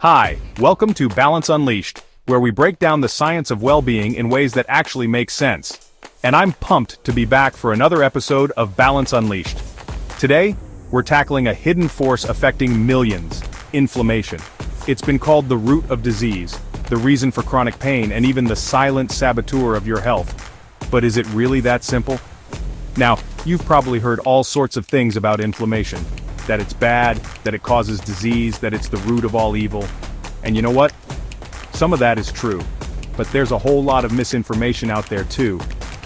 Hi, welcome to Balance Unleashed, where we break down the science of well-being in ways that actually make sense. And I'm pumped to be back for another episode of Balance Unleashed. Today, we're tackling a hidden force affecting millions: inflammation. It's been called the root of disease, the reason for chronic pain, and even the silent saboteur of your health. But is it really that simple? Now, you've probably heard all sorts of things about inflammation. That it's bad, that it causes disease, that it's the root of all evil. And you know what? Some of that is true. But there's a whole lot of misinformation out there too.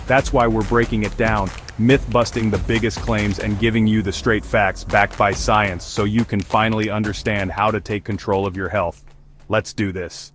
That's why we're breaking it down, myth-busting the biggest claims and giving you the straight facts backed by science so you can finally understand how to take control of your health. Let's do this.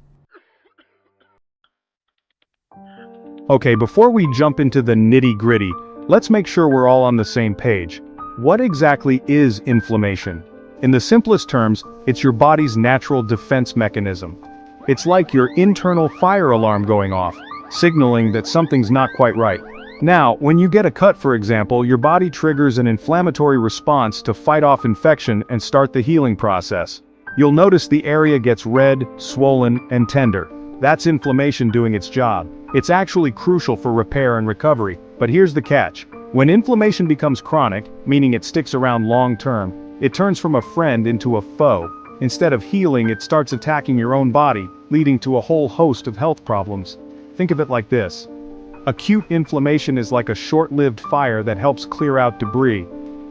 Okay, before we jump into the nitty-gritty, let's make sure we're all on the same page. What exactly is inflammation? In the simplest terms, it's your body's natural defense mechanism. It's like your internal fire alarm going off, signaling that something's not quite right. Now, when you get a cut, for example, your body triggers an inflammatory response to fight off infection and start the healing process. You'll notice the area gets red, swollen, and tender. That's inflammation doing its job. It's actually crucial for repair and recovery, but here's the catch. When inflammation becomes chronic, meaning it sticks around long-term, it turns from a friend into a foe. Instead of healing, it starts attacking your own body, leading to a whole host of health problems. Think of it like this. Acute inflammation is like a short-lived fire that helps clear out debris.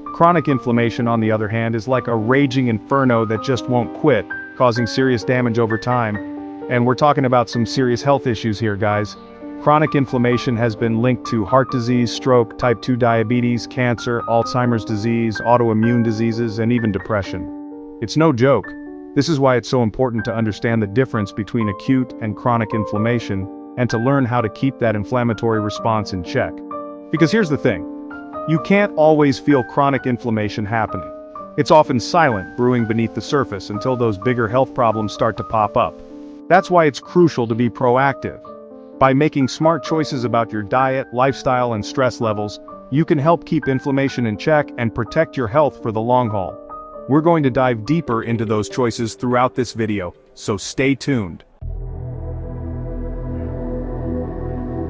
Chronic inflammation, on the other hand, is like a raging inferno that just won't quit, causing serious damage over time. And we're talking about some serious health issues here, guys. Chronic inflammation has been linked to heart disease, stroke, type 2 diabetes, cancer, Alzheimer's disease, autoimmune diseases, and even depression. It's no joke. This is why it's so important to understand the difference between acute and chronic inflammation, and to learn how to keep that inflammatory response in check. Because here's the thing. You can't always feel chronic inflammation happening. It's often silent, brewing beneath the surface until those bigger health problems start to pop up. That's why it's crucial to be proactive. By making smart choices about your diet, lifestyle, and stress levels, you can help keep inflammation in check and protect your health for the long haul. We're going to dive deeper into those choices throughout this video, so stay tuned.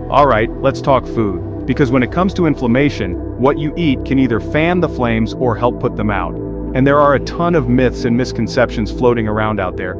Alright, let's talk food. Because when it comes to inflammation, what you eat can either fan the flames or help put them out. And there are a ton of myths and misconceptions floating around out there.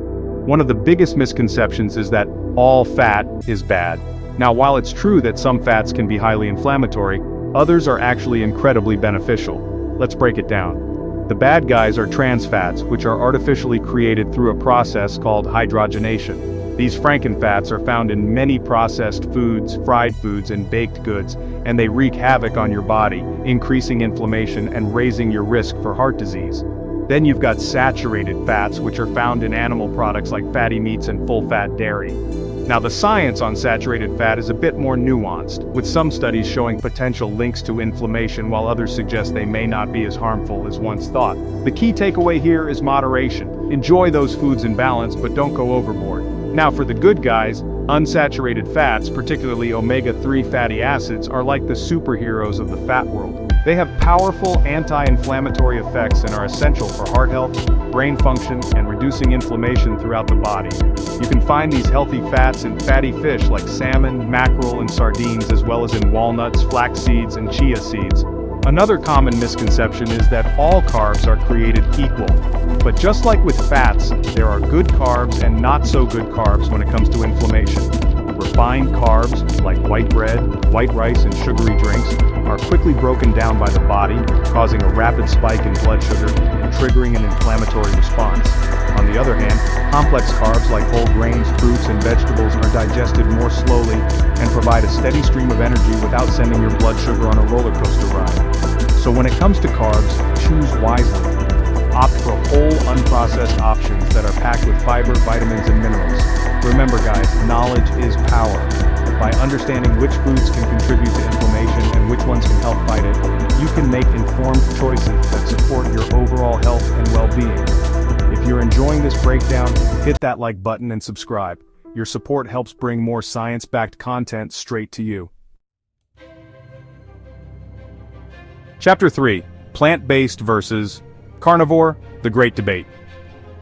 One of the biggest misconceptions is that all fat is bad. Now, while it's true that some fats can be highly inflammatory, others are actually incredibly beneficial. Let's break it down. The bad guys are trans fats, which are artificially created through a process called hydrogenation. These frankenfats are found in many processed foods, fried foods, and baked goods, and they wreak havoc on your body, increasing inflammation and raising your risk for heart disease. Then you've got saturated fats, which are found in animal products like fatty meats and full-fat dairy. Now, the science on saturated fat is a bit more nuanced, with some studies showing potential links to inflammation while others suggest they may not be as harmful as once thought. The key takeaway here is moderation. Enjoy those foods in balance, but don't go overboard. Now, for the good guys, unsaturated fats, particularly omega-3 fatty acids, are like the superheroes of the fat world. They have powerful anti-inflammatory effects and are essential for heart health, brain function, and reducing inflammation throughout the body. You can find these healthy fats in fatty fish like salmon, mackerel, and sardines, as well as in walnuts, flax seeds, and chia seeds. Another common misconception is that all carbs are created equal. But just like with fats, there are good carbs and not so good carbs when it comes to inflammation. Refined carbs, like white bread, white rice, and sugary drinks, are quickly broken down by the body, causing a rapid spike in blood sugar and triggering an inflammatory response. On the other hand, complex carbs like whole grains, fruits, and vegetables are digested more slowly and provide a steady stream of energy without sending your blood sugar on a roller coaster ride. So when it comes to carbs, choose wisely. Opt for whole, unprocessed options that are packed with fiber, vitamins, and minerals. Remember, guys, knowledge is power. By understanding which foods can contribute to inflammation and which ones can help fight it, you can make informed choices that support your overall health and well-being. If you're enjoying this breakdown, hit that like button and subscribe. Your support helps bring more science-backed content straight to you. Chapter 3: Plant-based versus carnivore, the great debate.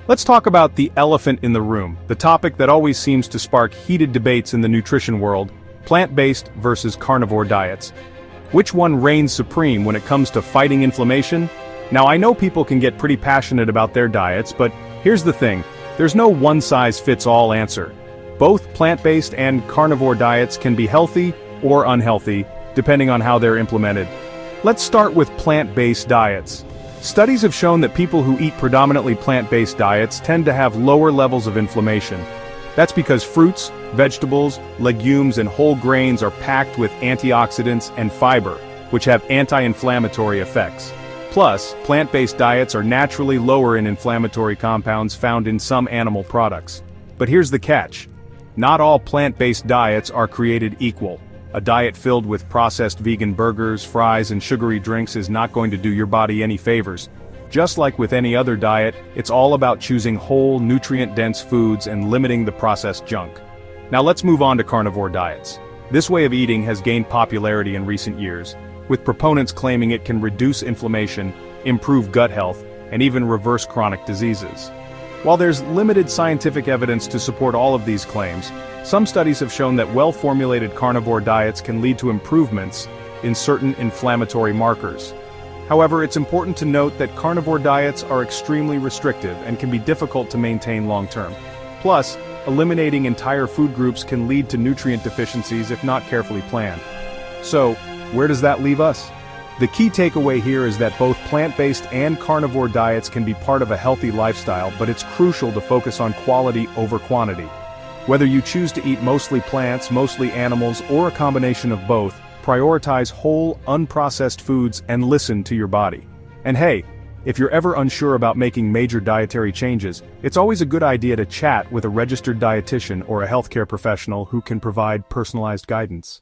Let's talk about the elephant in the room, the topic that always seems to spark heated debates in the nutrition world: plant-based versus carnivore diets. Which one reigns supreme when it comes to fighting inflammation? Now, I know people can get pretty passionate about their diets, but here's the thing: there's no one-size-fits-all answer. Both plant-based and carnivore diets can be healthy or unhealthy, depending on how they're implemented. Let's start with plant-based diets. Studies have shown that people who eat predominantly plant-based diets tend to have lower levels of inflammation. That's because fruits, vegetables, legumes, and whole grains are packed with antioxidants and fiber, which have anti-inflammatory effects. Plus, plant-based diets are naturally lower in inflammatory compounds found in some animal products. But here's the catch: not all plant-based diets are created equal. A diet filled with processed vegan burgers, fries, and sugary drinks is not going to do your body any favors. Just like with any other diet, it's all about choosing whole, nutrient-dense foods and limiting the processed junk. Now let's move on to carnivore diets. This way of eating has gained popularity in recent years, with proponents claiming it can reduce inflammation, improve gut health, and even reverse chronic diseases. While there's limited scientific evidence to support all of these claims, some studies have shown that well-formulated carnivore diets can lead to improvements in certain inflammatory markers. However, it's important to note that carnivore diets are extremely restrictive and can be difficult to maintain long-term. Plus, eliminating entire food groups can lead to nutrient deficiencies if not carefully planned. So, where does that leave us? The key takeaway here is that both plant-based and carnivore diets can be part of a healthy lifestyle, but it's crucial to focus on quality over quantity. Whether you choose to eat mostly plants, mostly animals, or a combination of both, prioritize whole, unprocessed foods and listen to your body. And hey, if you're ever unsure about making major dietary changes, it's always a good idea to chat with a registered dietitian or a healthcare professional who can provide personalized guidance.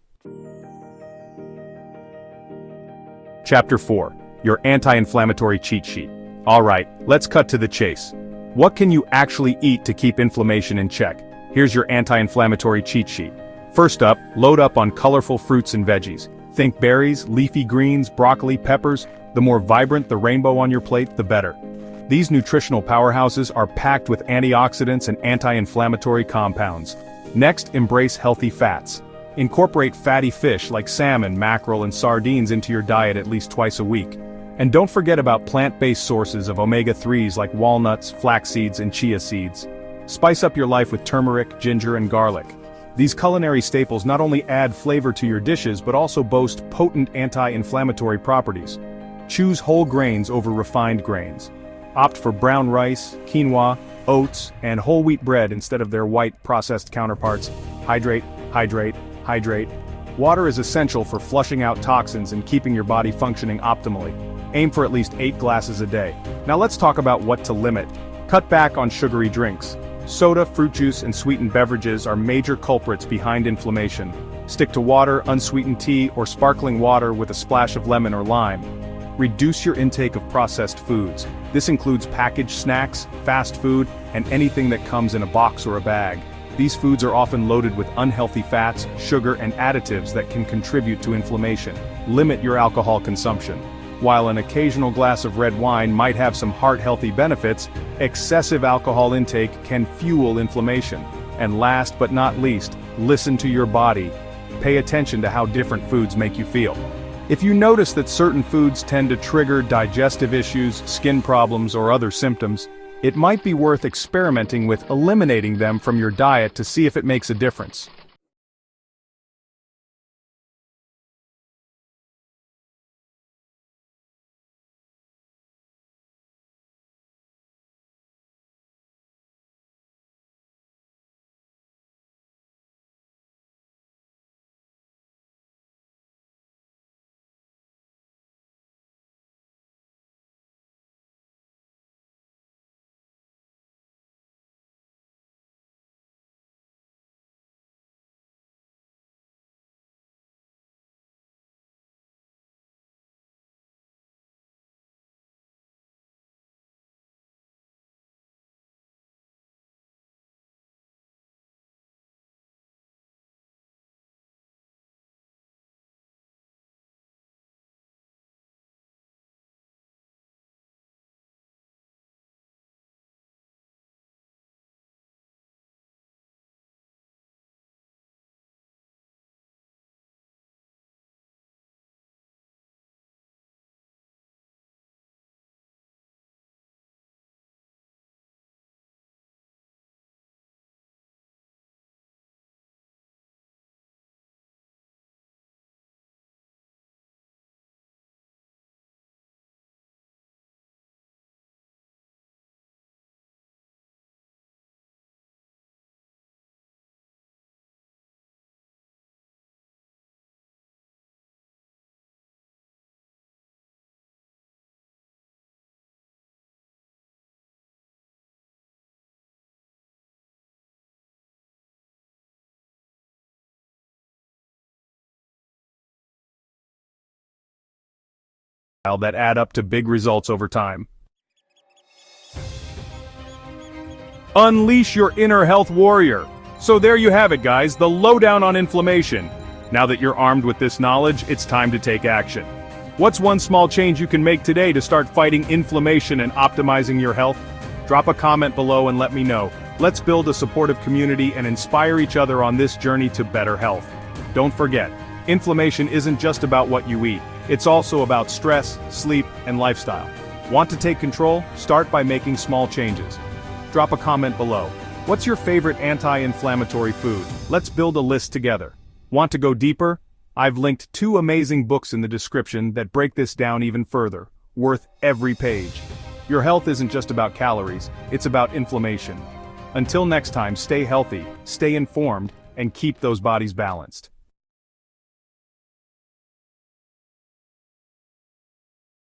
Chapter 4. Your anti-inflammatory cheat sheet. Alright, let's cut to the chase. What can you actually eat to keep inflammation in check? Here's your anti-inflammatory cheat sheet. First up, load up on colorful fruits and veggies. Think berries, leafy greens, broccoli, peppers. The more vibrant the rainbow on your plate, the better. These nutritional powerhouses are packed with antioxidants and anti-inflammatory compounds. Next, embrace healthy fats. Incorporate fatty fish like salmon, mackerel, and sardines into your diet at least twice a week. And don't forget about plant-based sources of omega-3s like walnuts, flax seeds, and chia seeds. Spice up your life with turmeric, ginger, and garlic. These culinary staples not only add flavor to your dishes but also boast potent anti-inflammatory properties. Choose whole grains over refined grains. Opt for brown rice, quinoa, oats, and whole wheat bread instead of their white processed counterparts. Hydrate, hydrate, hydrate. Water is essential for flushing out toxins and keeping your body functioning optimally. Aim for at least 8 glasses a day. Now let's talk about what to limit. Cut back on sugary drinks. Soda, fruit juice, and sweetened beverages are major culprits behind inflammation. Stick to water, unsweetened tea, or sparkling water with a splash of lemon or lime. Reduce your intake of processed foods. This includes packaged snacks, fast food, and anything that comes in a box or a bag. These foods are often loaded with unhealthy fats, sugar, and additives that can contribute to inflammation. Limit your alcohol consumption. While an occasional glass of red wine might have some heart-healthy benefits, excessive alcohol intake can fuel inflammation. And last but not least, listen to your body. Pay attention to how different foods make you feel. If you notice that certain foods tend to trigger digestive issues, skin problems, or other symptoms, it might be worth experimenting with eliminating them from your diet to see if it makes a difference. that add up to big results over time. Unleash your inner health warrior. So there you have it, guys, the lowdown on inflammation. Now that you're armed with this knowledge, it's time to take action. What's one small change you can make today to start fighting inflammation and optimizing your health? Drop a comment below and let me know. Let's build a supportive community and inspire each other on this journey to better health. Don't forget, inflammation isn't just about what you eat. It's also about stress, sleep, and lifestyle. Want to take control? Start by making small changes. Drop a comment below. What's your favorite anti-inflammatory food? Let's build a list together. Want to go deeper? I've linked 2 amazing books in the description that break this down even further, worth every page. Your health isn't just about calories, it's about inflammation. Until next time, stay healthy, stay informed, and keep those bodies balanced.